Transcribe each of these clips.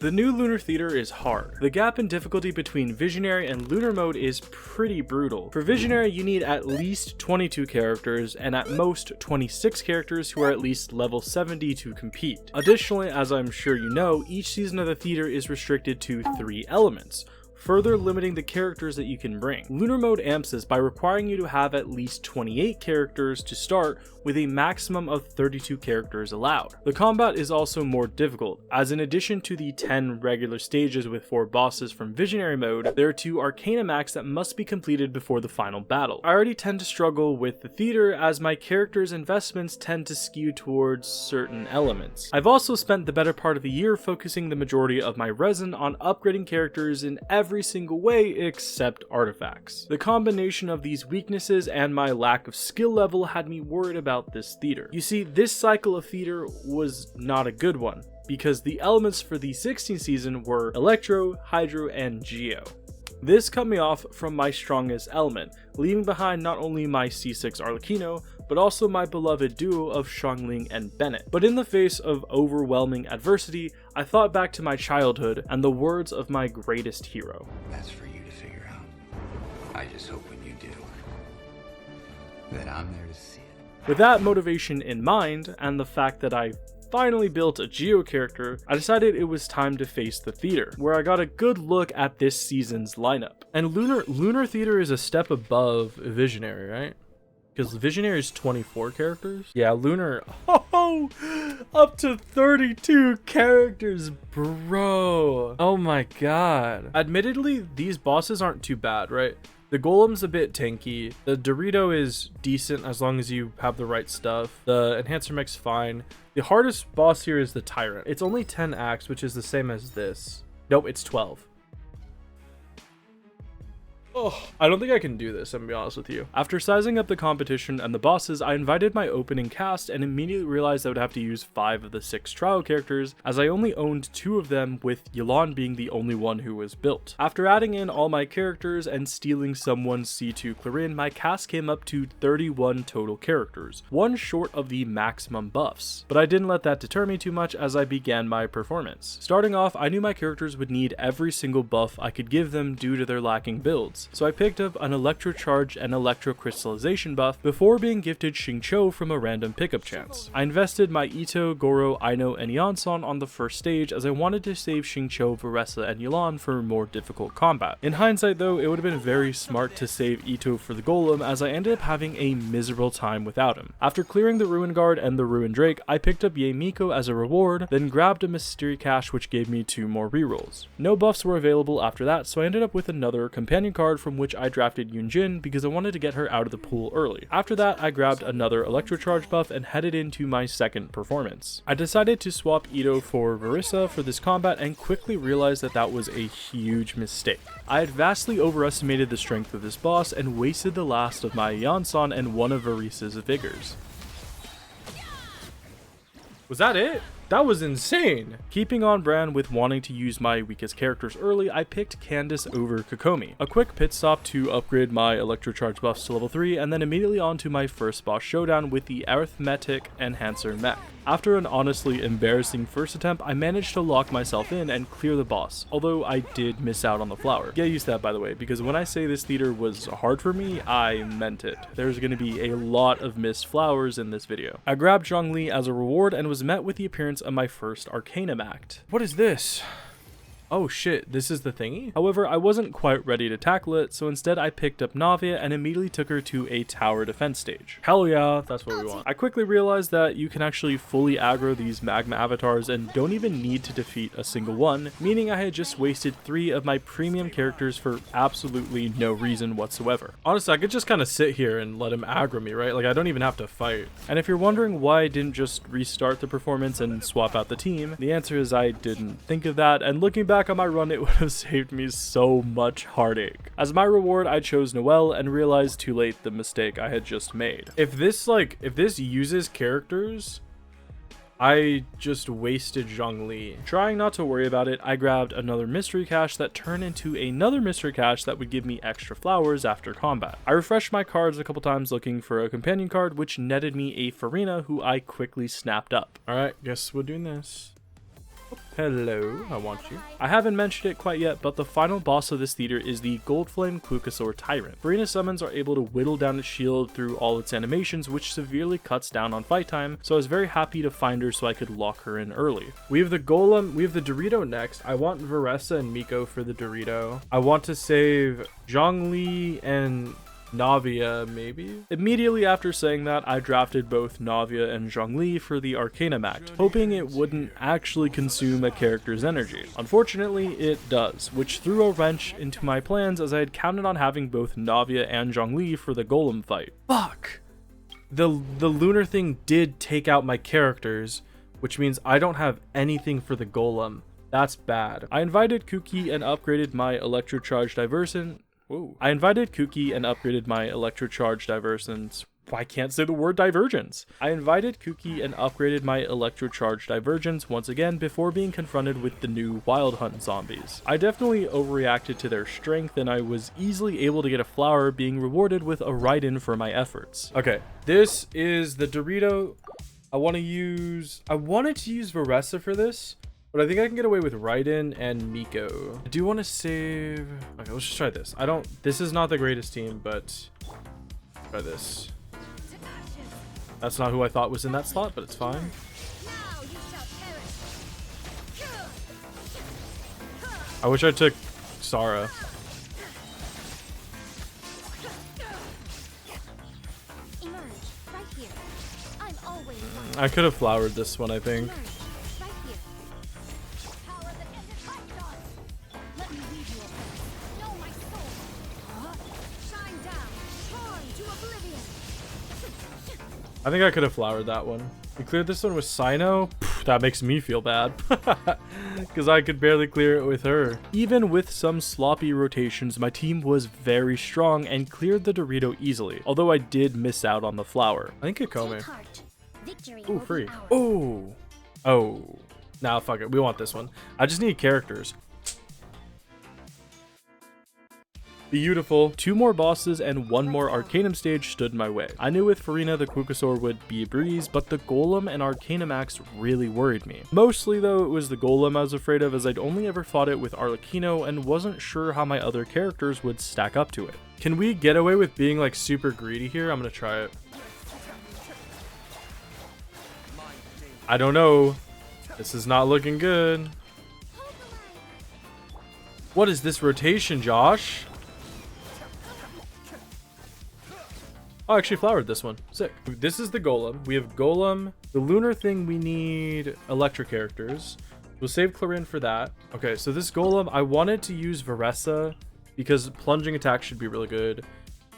The new Lunar Theater is hard. The gap in difficulty between Visionary and Lunar Mode is pretty brutal. For Visionary, you need at least 22 characters and at most 26 characters who are at least level 70 to compete. Additionally, as I'm sure you know, each season of the theater is restricted to 3 elements, further limiting the characters that you can bring. Lunar Mode amps this by requiring you to have at least 28 characters to start, with a maximum of 32 characters allowed. The combat is also more difficult, as in addition to the 10 regular stages with 4 bosses from Visionary Mode, there are 2 Arcanum acts that must be completed before the final battle. I already tend to struggle with the theater as my character's investments tend to skew towards certain elements. I've also spent the better part of the year focusing the majority of my resin on upgrading characters in every single way except artifacts. The combination of these weaknesses and my lack of skill level had me worried about this theater. You see, this cycle of theater was not a good one, because the elements for the 16th season were Electro, Hydro, and Geo. This cut me off from my strongest element, leaving behind not only my C6 Arlecchino, but also my beloved duo of Xiangling and Bennett. But in the face of overwhelming adversity, I thought back to my childhood and the words of my greatest hero. That's for you to figure out. I just hope when you do, that I'm there to see it. With that motivation in mind, and the fact that I finally built a Geo character, I decided it was time to face the theater, where I got a good look at this season's lineup. And Lunar Theater is a step above Visionary, right? Because Visionary is 24 characters? Yeah, Lunar, up to 32 characters, bro. Oh my god. Admittedly, these bosses aren't too bad, right? The Golem's a bit tanky, the Dorito is decent as long as you have the right stuff, the Enhancer Mek's fine. The hardest boss here is the Tyrant. It's only 10 acts, which is the same as this. Nope, it's 12. Oh, I don't think I can do this, I'm gonna be honest with you. After sizing up the competition and the bosses, I invited my opening cast and immediately realized I would have to use 5 of the 6 trial characters, as I only owned 2 of them, with Yelan being the only one who was built. After adding in all my characters and stealing someone's C2 Clarin, my cast came up to 31 total characters, 1 short of the maximum buffs. But I didn't let that deter me too much as I began my performance. Starting off, I knew my characters would need every single buff I could give them due to their lacking builds, so I picked up an Electro Charge and Electro Crystallization buff before being gifted Xingqiu from a random pickup chance. I invested my Itto, Goro, Anno, and Yansan on the first stage as I wanted to save Xingqiu, Varessa, and Yelan for more difficult combat. In hindsight though, it would have been very smart to save Itto for the Golem, as I ended up having a miserable time without him. After clearing the Ruin Guard and the Ruin Drake, I picked up Miko as a reward, then grabbed a Mystery Cache which gave me 2 more rerolls. No buffs were available after that, so I ended up with another companion card from which I drafted Yunjin because I wanted to get her out of the pool early. After that, I grabbed another Electro Charge buff and headed into my second performance. I decided to swap Itto for Varessa for this combat and quickly realized that that was a huge mistake. I had vastly overestimated the strength of this boss and wasted the last of my Yansan and one of Varissa's vigors. Was that it? That was insane! Keeping on brand with wanting to use my weakest characters early, I picked Candace over Kokomi. A quick pit stop to upgrade my Electro Charge buffs to level 3, and then immediately on to my first boss showdown with the Arithmetic Enhancer Mek. After an honestly embarrassing first attempt, I managed to lock myself in and clear the boss, although I did miss out on the flower. Get used to that, by the way, because when I say this theater was hard for me, I meant it. There's going to be a lot of missed flowers in this video. I grabbed Zhongli as a reward and was met with the appearance of my first Arcanum act. What is this? Oh shit, this is the thingy? However, I wasn't quite ready to tackle it, so instead I picked up Navia and immediately took her to a tower defense stage. Hell yeah, that's what we want. I quickly realized that you can actually fully aggro these magma avatars and don't even need to defeat a single one, meaning I had just wasted 3 of my premium characters for absolutely no reason whatsoever. Honestly, I could just kind of sit here and let him aggro me, right? Like, I don't even have to fight. And if you're wondering why I didn't just restart the performance and swap out the team, the answer is I didn't think of that, and looking back on my run, it would have saved me so much heartache. As my reward, I chose Noelle and realized too late the mistake I had just made. If this uses characters, I just wasted Zhongli. Trying not to worry about it, I grabbed another mystery cache that turned into another mystery cache that would give me extra flowers after combat. I refreshed my cards a couple times looking for a companion card, which netted me a Farina, who I quickly snapped up. Alright, guess we're doing this. Hello, I want you. I haven't mentioned it quite yet, but the final boss of this theater is the Goldflame Qucusuar Tyrant. FIBRE summons are able to whittle down its shield through all its animations, which severely cuts down on fight time, so I was very happy to find her so I could lock her in early. We have the Golem, we have the Dorito next. I want Veressa and Miko for the Dorito. I want to save Zhongli and Navia, maybe? Immediately after saying that, I drafted both Navia and Zhongli for the Arcanum act, hoping it wouldn't actually consume a character's energy. Unfortunately, it does, which threw a wrench into my plans as I had counted on having both Navia and Zhongli for the Golem fight. Fuck! The lunar thing did take out my characters, which means I don't have anything for the Golem. That's bad. I invited Kuki and upgraded my electrocharge divergent. Whoa. I invited Kuki and upgraded my electrocharge divergence. I can't say the word divergence. I invited Kuki and upgraded my electrocharge divergence once again before being confronted with the new Wild Hunt zombies. I definitely overreacted to their strength and I was easily able to get a flower, being rewarded with a write-in for my efforts. Okay, this is the Dorito. I wanted to use Veressa for this, but I think I can get away with Raiden and Miko. I do want to save... Okay, let's just try this. This is not the greatest team, but try this. That's not who I thought was in that slot, but it's fine. I wish I took Sarah. I could have flowered this one, I think. I think I could have flowered that one. We cleared this one with A.O.S.I.M.O.N. That makes me feel bad. Because I could barely clear it with her. Even with some sloppy rotations, my team was very strong and cleared the Dorito easily. Although I did miss out on the flower. I think Kikome. Ooh, free. Oh. Oh. Nah, fuck it. We want this one. I just need characters. Beautiful. 2 more bosses and 1 more Arcanum stage stood in my way. I knew with Farina the Qucusuar would be a breeze, but the Golem and Arcanum acts really worried me. Mostly though, it was the Golem I was afraid of, as I'd only ever fought it with Arlecchino and wasn't sure how my other characters would stack up to it. Can we get away with being like super greedy here? I'm gonna try it. I don't know. This is not looking good. What is this rotation, Josh? Oh, I actually flowered this one. Sick. This is the Golem. We have Golem. The Lunar thing, we need Electro characters. We'll save Clarin for that. Okay, so this Golem, I wanted to use Veressa because plunging attack should be really good.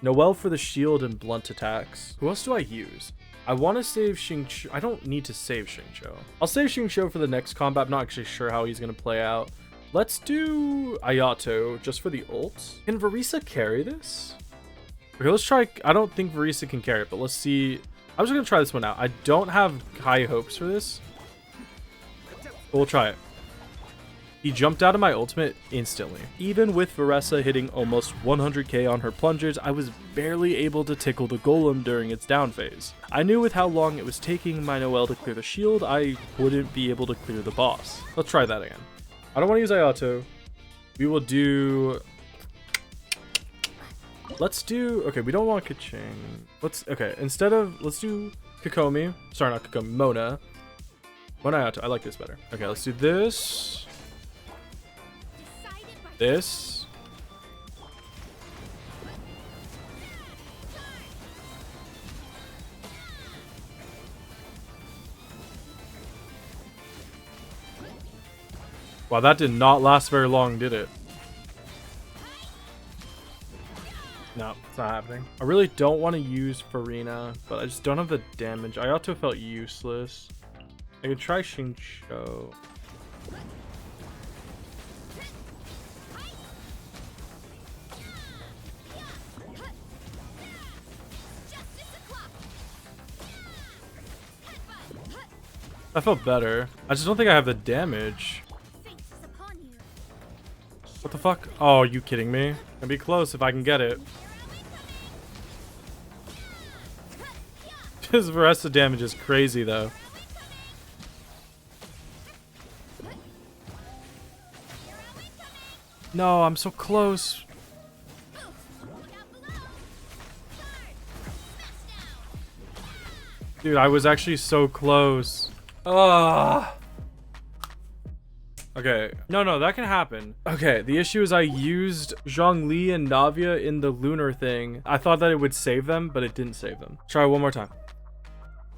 Noelle for the shield and blunt attacks. Who else do I use? I want to save Xingqiu. I don't need to save Xingqiu. I'll save Xingqiu for the next combat. I'm not actually sure how he's going to play out. Let's do Ayato just for the ult. Can Veressa carry this? Okay, let's try. I don't think Veressa can carry it, but let's see. I'm just going to try this one out. I don't have high hopes for this, but we'll try it. He jumped out of my ultimate instantly. Even with Veressa hitting almost 100k on her plungers, I was barely able to tickle the Golem during its down phase. I knew with how long it was taking my Noelle to clear the shield, I wouldn't be able to clear the boss. Let's try that again. I don't want to use Ayato. We will do... Let's do... Okay, we don't want Kaching. Okay, instead of... Let's do Kikomi. Sorry, not Kikomi. Mona. Mona Ayato. I like this better. Okay, let's do this. This. Wow, that did not last very long, did it? No, it's not happening. I really don't want to use Farina, but I just don't have the damage. Ayato felt useless. I could try Xingqiu. I felt better. I just don't think I have the damage. What the fuck? Oh, are you kidding me? It'd be close if I can get it. His Veressa damage is crazy though. No, I'm so close. Dude, I was actually so close. Ugh. Okay. No, that can happen. Okay, the issue is I used Zhongli and Navia in the lunar thing. I thought that it would save them, but it didn't save them. Try one more time.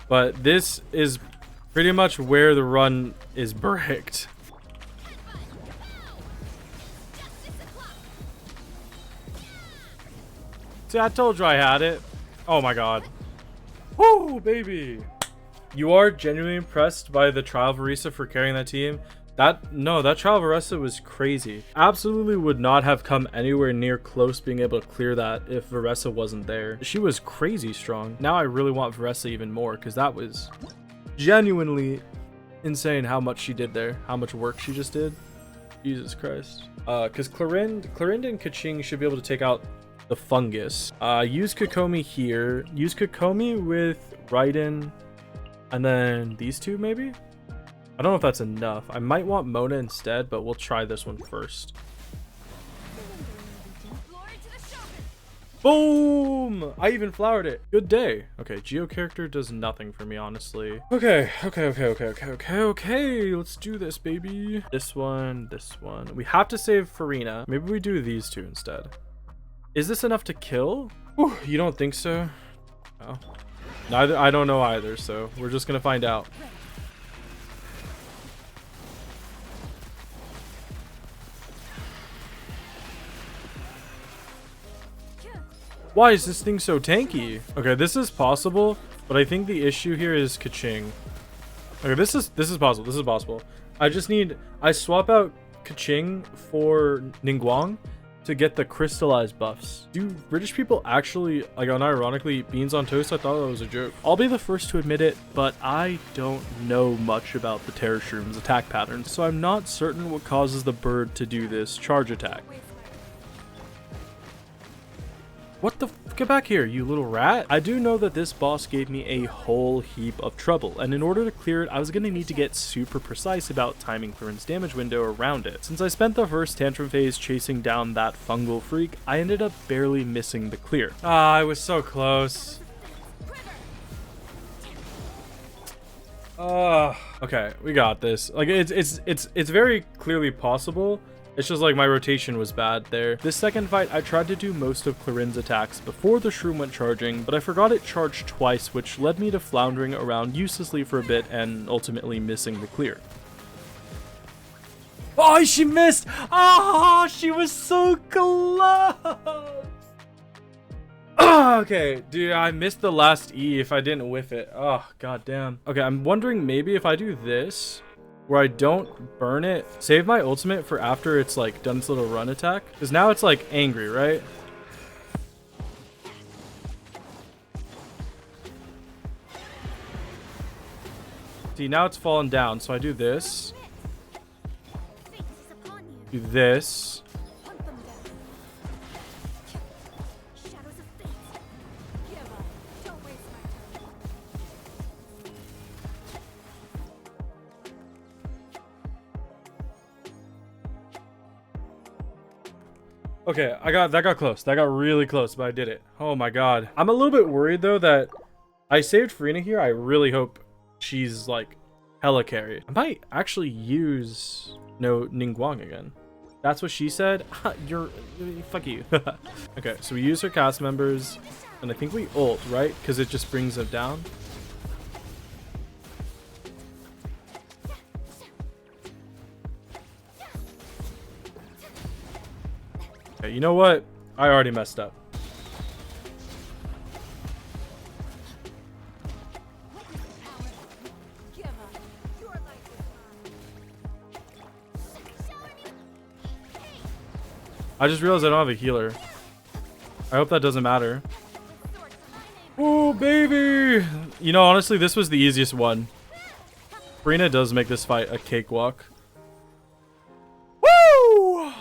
But this is pretty much where the run is bricked. See, I told you I had it. Oh my god. Woo, baby. You are genuinely impressed by the trial of Arisa for carrying that team. That trial of Arisa was crazy. Absolutely would not have come anywhere near close being able to clear that if Varessa wasn't there. She was crazy strong. Now I really want Varessa even more because that was genuinely insane how much she did there. How much work she just did. Jesus Christ. Because Clorinde and Keqing should be able to take out the fungus. Use Kokomi here. Use Kokomi with Raiden. And then these two maybe? I don't know if that's enough. I might want Mona instead, but we'll try this one first. Boom! I even flowered it. Good day. Okay, Geo character does nothing for me, honestly. Okay. Let's do this, baby. This one. We have to save Farina. Maybe we do these two instead. Is this enough to kill? Whew, you don't think so? No. Neither. I don't know either, so we're just gonna find out. Why is this thing so tanky? Okay, this is possible, but I think the issue here is Keqing. Okay, this is possible. I swap out Keqing for Ningguang to get the crystallized buffs. Do British people actually, like, unironically, beans on toast? I thought that was a joke. I'll be the first to admit it, but I don't know much about the Terror Shroom's attack patterns, so I'm not certain what causes the bird to do this charge attack. What the f— get back here, you little rat. I do know that this boss gave me a whole heap of trouble, and in order to clear it, I was going to need to get super precise about timing Thurin's damage window around it. Since I spent the first tantrum phase chasing down that fungal freak, I ended up barely missing the clear. Ah, I was so close. Okay, we got this. Like, it's very clearly possible. It's just like my rotation was bad there. This second fight, I tried to do most of Clorinde's attacks before the shroom went charging, but I forgot it charged twice, which led me to floundering around uselessly for a bit and ultimately missing the clear. Oh, she missed! Oh, she was so close! Okay, dude, I missed the last E if I didn't whiff it. Oh, goddamn. Okay, I'm wondering maybe if I do this, where I don't burn it, save my ultimate for after it's like done its little run attack, because now it's like angry, right? See, now it's fallen down, so I do this, do this, okay, that got close. That got really close, but I did it. Oh my god. I'm a little bit worried though that I saved Farina here. I really hope she's like hella carried. I might actually use Ningguang again. That's what she said. Fuck you. Okay, so we use her cast members, and I think we ult, right? Because it just brings them down. Okay, you know what? I already messed up. I just realized I don't have a healer. I hope that doesn't matter. Oh, baby! You know, honestly, this was the easiest one. Farina does make this fight a cakewalk. Woo!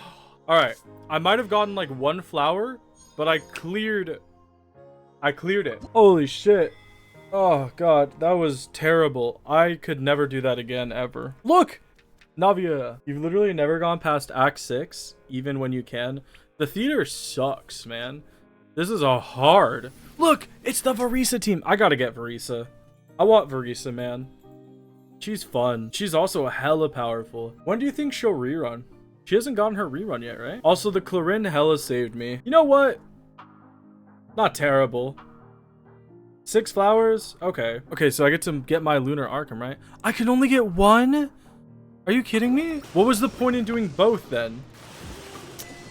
Alright. I might have gotten like one flower, but I cleared it. Holy shit. Oh god, that was terrible. I could never do that again, ever. Look! Navia, you've literally never gone past Act 6, even when you can. The theater sucks, man. This is a hard. Look, it's the Verisa team. I gotta get Verisa. I want Verisa, man. She's fun. She's also hella powerful. When do you think she'll rerun? She hasn't gotten her rerun yet, right? Also, the Clarin hella saved me. You know what? Not terrible. 6 flowers? Okay. Okay, so I get to get my Lunar Arcanum, right? I can only get 1? Are you kidding me? What was the point in doing both then?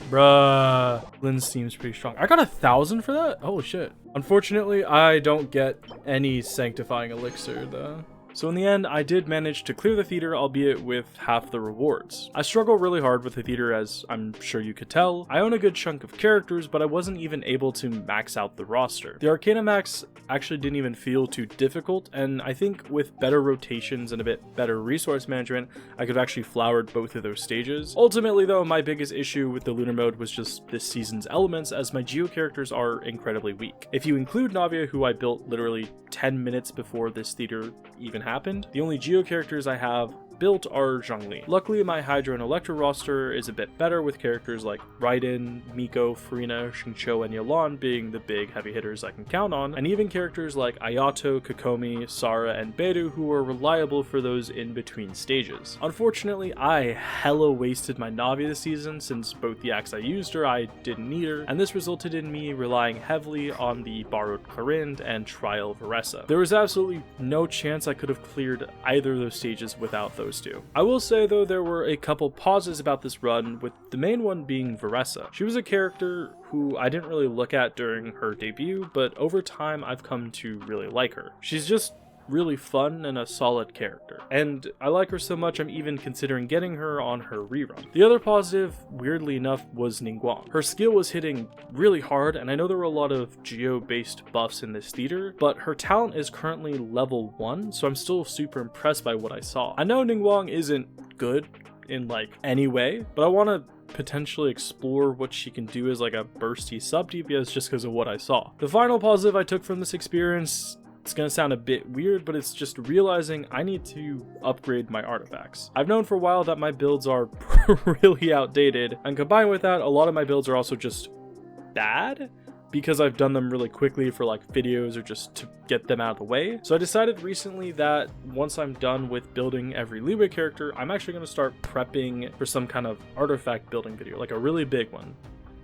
Bruh. Lynn seems pretty strong. I got 1,000 for that? Oh shit. Unfortunately, I don't get any sanctifying elixir though. So in the end, I did manage to clear the theater, albeit with half the rewards. I struggle really hard with the theater, as I'm sure you could tell. I own a good chunk of characters, but I wasn't even able to max out the roster. The Arcanum max actually didn't even feel too difficult, and I think with better rotations and a bit better resource management, I could have actually flowered both of those stages. Ultimately though, my biggest issue with the Lunar Mode was just this season's elements, as my Geo characters are incredibly weak. If you include Navia, who I built literally 10 minutes before this theater even happened, the only Geo characters I have built are Zhongli. Luckily, my Hydra and Electra roster is a bit better, with characters like Raiden, Miko, Furina, Xingqiu, and Yelan being the big heavy hitters I can count on, and even characters like Ayato, Kokomi, Sara, and Beidou, who are reliable for those in-between stages. Unfortunately, I hella wasted my Navia this season, since both the acts I used her, I didn't need her, and this resulted in me relying heavily on the borrowed Clarin and trial Veresa. There was absolutely no chance I could have cleared either of those stages without those two. I will say though, there were a couple pauses about this run, with the main one being Veresa. She was a character who I didn't really look at during her debut, but over time I've come to really like her. She's just really fun and a solid character, and I like her so much I'm even considering getting her on her rerun. The other positive, weirdly enough, was Ningguang. Her skill was hitting really hard, and I know there were a lot of geo-based buffs in this theater, but her talent is currently level 1, so I'm still super impressed by what I saw. I know Ningguang isn't good in like any way, but I want to potentially explore what she can do as like a bursty sub DPS just because of what I saw. The final positive I took from this experience, it's gonna sound a bit weird, but it's just realizing I need to upgrade my artifacts. I've known for a while that my builds are really outdated, and combined with that, a lot of my builds are also just bad because I've done them really quickly for like videos or just to get them out of the way. So I decided recently that once I'm done with building every Leeway character, I'm actually gonna start prepping for some kind of artifact building video, like a really big one.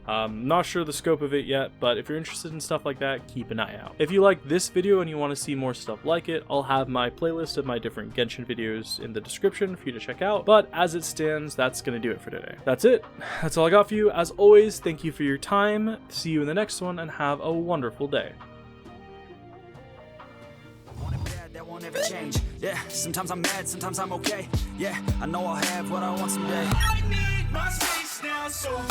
Not sure the scope of it yet, but if you're interested in stuff like that, keep an eye out. If you like this video and you want to see more stuff like it, I'll have my playlist of my different Genshin videos in the description for you to check out, but as it stands, that's gonna do it for today. That's it. That's all I got for you. As always, thank you for your time. See you in the next one, and have a wonderful day. That won't ever change. Yeah, sometimes I'm mad, sometimes I'm okay. Yeah, I know I'll have what I want someday. I need my space now, so